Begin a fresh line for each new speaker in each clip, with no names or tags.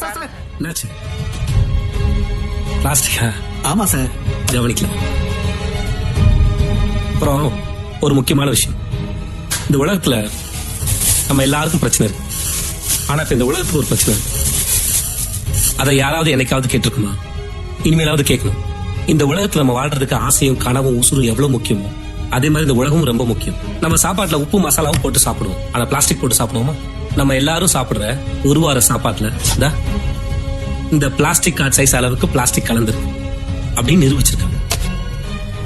என்னாச்சு? பிளாஸ்டிக்கா?
ஆமா சார்.
கவனிக்கலாம். அப்புறம் ஒரு முக்கியமான விஷயம், இந்த உலகத்துல நம்ம எல்லாருக்கும் பிரச்சனை இருக்கு. ஆனா இப்ப இந்த உலகத்துக்கு ஒரு பிரச்சனை இருக்கு. அதை யாராவது என்னைக்காவது கேட்டிருக்குமா? இனிமேலாவது கேட்கணும். இந்த உலகத்துல நம்ம வாழ்றதுக்கு ஆசையும் கனவும் உசுரும் எவ்வளவு முக்கியமோ அதே மாதிரி இந்த உலகமும் ரொம்ப முக்கியம். நம்ம சாப்பாட்டுல உப்பு மசாலாவும் போட்டு சாப்பிடுவோம், ஆனா பிளாஸ்டிக் போட்டு சாப்பிடுவோமா? நம்ம எல்லாரும் சாப்பிடுற ஒரு வார சாப்பாட்டுல இந்த பிளாஸ்டிக் கார்டு சைஸ் அளவுக்கு பிளாஸ்டிக் கலந்துருக்கு அப்படின்னு நிரூபிச்சிருக்காங்க.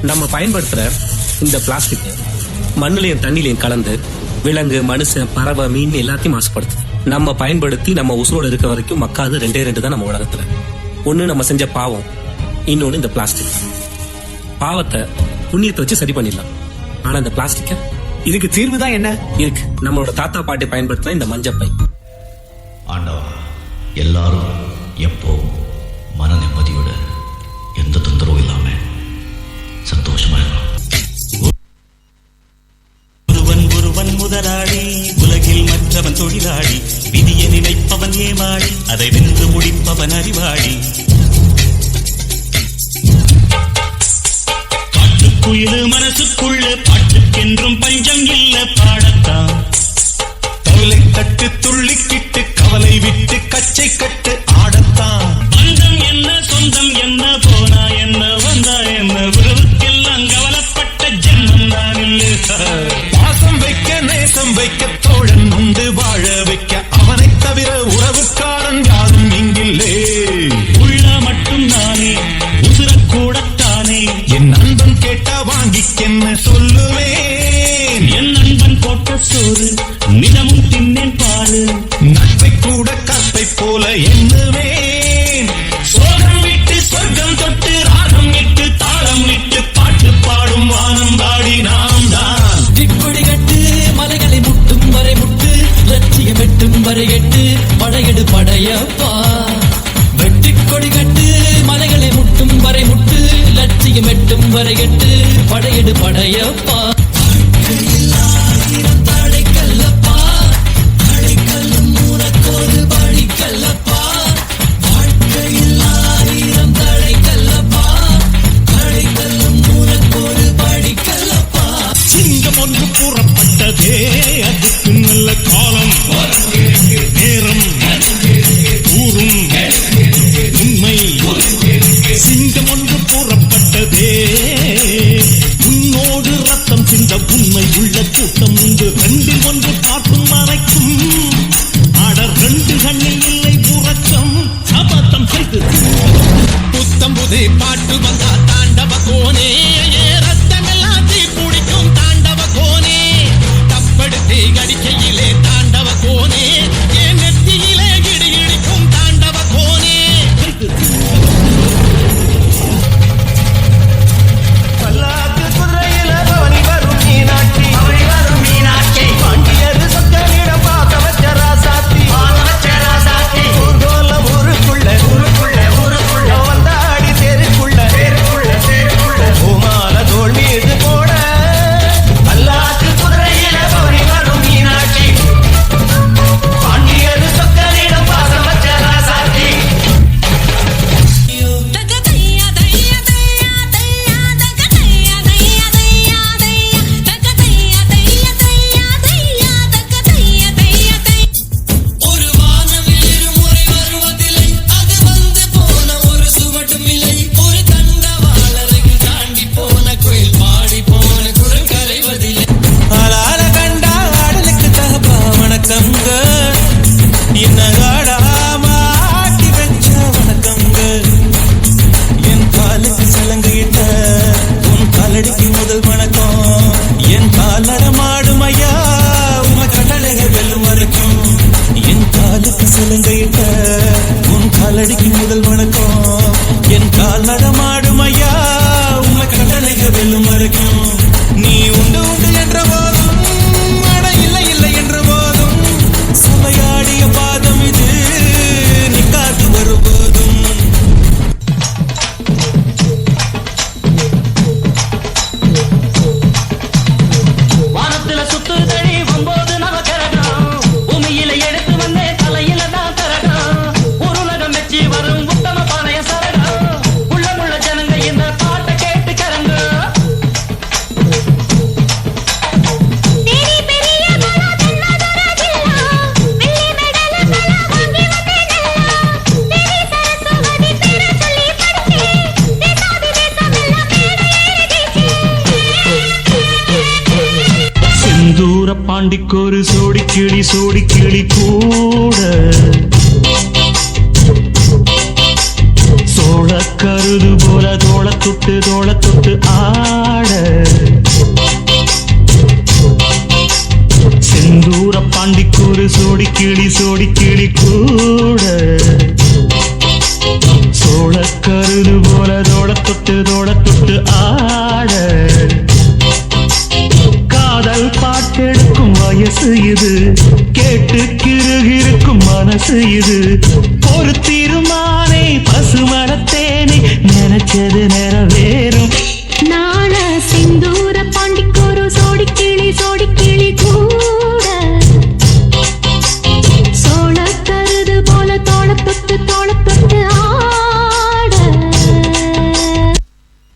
நம்ம பயன்படுத்துற இந்த பிளாஸ்டிக் மண்ணுலயும் தண்ணிலையும் கலந்து விலங்கு, மனுஷன், பறவை, மீன் எல்லாத்தையும் மாசுபடுத்துது. நம்ம பயன்படுத்தி நம்ம உசுரோட இருக்க வரைக்கும் மக்காது 2 தான் நம்ம உலகத்துல. ஒண்ணு நம்ம செஞ்ச பாவம், இன்னொன்னு இந்த பிளாஸ்டிக். பாவத்தை புண்ணியத்தை வச்சு சரி பண்ணிடலாம், ஆனா இந்த பிளாஸ்டிக்க
இதுக்கு தீர்வு தான் என்ன
இருக்கு? நம்மளோட தாத்தா பாட்டி பயன்படுத்தின இந்த மஞ்சப்பை.
ஆண்டவா, எல்லாரும் எப்போ மன நிம்மதியோட எந்த தொந்தரவும் இல்லாம சந்தோஷமா இருக்கலாம்.
ஒருவன் முதலாளி, உலகில் மற்றவன் தொழிலாளி, விதியை நினைப்பவன் ஏமாளி, அதை வென்று முடிப்பவன் அறிவாளி. பாட்டுக்குயிலு மனசுக்குள்ள பாட்டுக்கென்றும் பஞ்சம் இல்ல பாடத்தான்.
கவலை கட்டு துள்ளிக்கிட்டு கவலை விட்டு கச்சை கட்டு ஆடத்தான்.
பந்தம் என்ன சொந்தம் என்ன, போனா என்ன வந்தா என்ன, உறவுக்கெல்லாம் கவலைப்பட்ட ஜென்மம் நான் இல்லை.
பாசம் வைக்க நேசம் வைக்க தோழன் உண்டு வாழ வைக்க, அவனை தவிர உறவுக்காரன் யாரும் இங்கில்லே.
உள்ள மட்டும் நானே உசுரக்கூடத்தானே,
என் நண்பன் கேட்டா வாங்கிக்கென்ன சொல்லுவேன்.
என் நண்பன் போட்ட சோறு நிலமும் தின்னேன் பாரு.
நட்பை கூட கற்பை போல எண்ணுவேன்.
சோகம் விட்டு சொர்க்கம் தொட்டு ராகம் இட்டு தாளம் இட்டு பாட்டு பாடும் வானம் பாடி நாம் தான்.
திக்கொடி கட்டு மலைகளை முட்டும் வரை முட்டு, லட்சியம் வெட்டும் வரை எட்டு, படையெடு படையப்பா. வெட்டிக்கொடி கட்டு மலைகளை முட்டும் வரை முட்டு, லட்சியம் வெட்டும் வரை எட்டு, படையெடு படையப்பா. தடைக்கல்லப்பா, தடைக்கல்லும் உனக்கொரு படிக்கல்லப்பா. வாழ்க்கையில் 1000 தடைக்கல்லப்பா, தடைக்கல்லும் உனக்கொரு படிக்கல்லப்பா.
சிங்கம் ஒன்று கூறப்பட்டதே, அதுக்கு நல்ல காலம் நேரம் கூறும் உண்மை. சிங்கம் ஒன்று கூறப்பட்டதே, உன்னோடு ரத்தம் சிந்த உண்மை உள்ள கூட்டம் உண்டு. 2 ஒன்று பார்க்கும் மறைக்கும், ஆட 2 கண்ணில் இல்லை புறக்கம். சபதம் செய்து
புத்தம் புது பாட்டு வந்தா தாண்டவ கோனே, ரத்தம் எல்லாம் தீ பிடிக்கும் தாண்டவ கோனே. தப்படுத்தி அடிக்கையிலே தாண்டவ கோனே, என் நெத்தியிலே இடி இடிக்கும் தாண்டவ கோனே. பல்லாக்கு குதிரையில பவனி வரும் மீனாட்சி,
பாண்டிக்கொரு சோடி கிளி கூட சோழ கருது போல தோள தொட்டு ஆட செந்தூர பாண்டிக்கொரு சோடி கிளி கூட சோழ கருது போல தோள தொட்டு ஆட காதல் பாட்டெடுக்கும் வயசு இது கேட்டு கிருகிருக்கும் மனசு இது ஒரு தீர்மானே பசுமரத்தேனே நினைச்சது நிறைவேறும்
நாள சிந்தூர பாண்டிக்கொரு சோடி கிளி கூட சோழ கருது போல தோள தொட்டு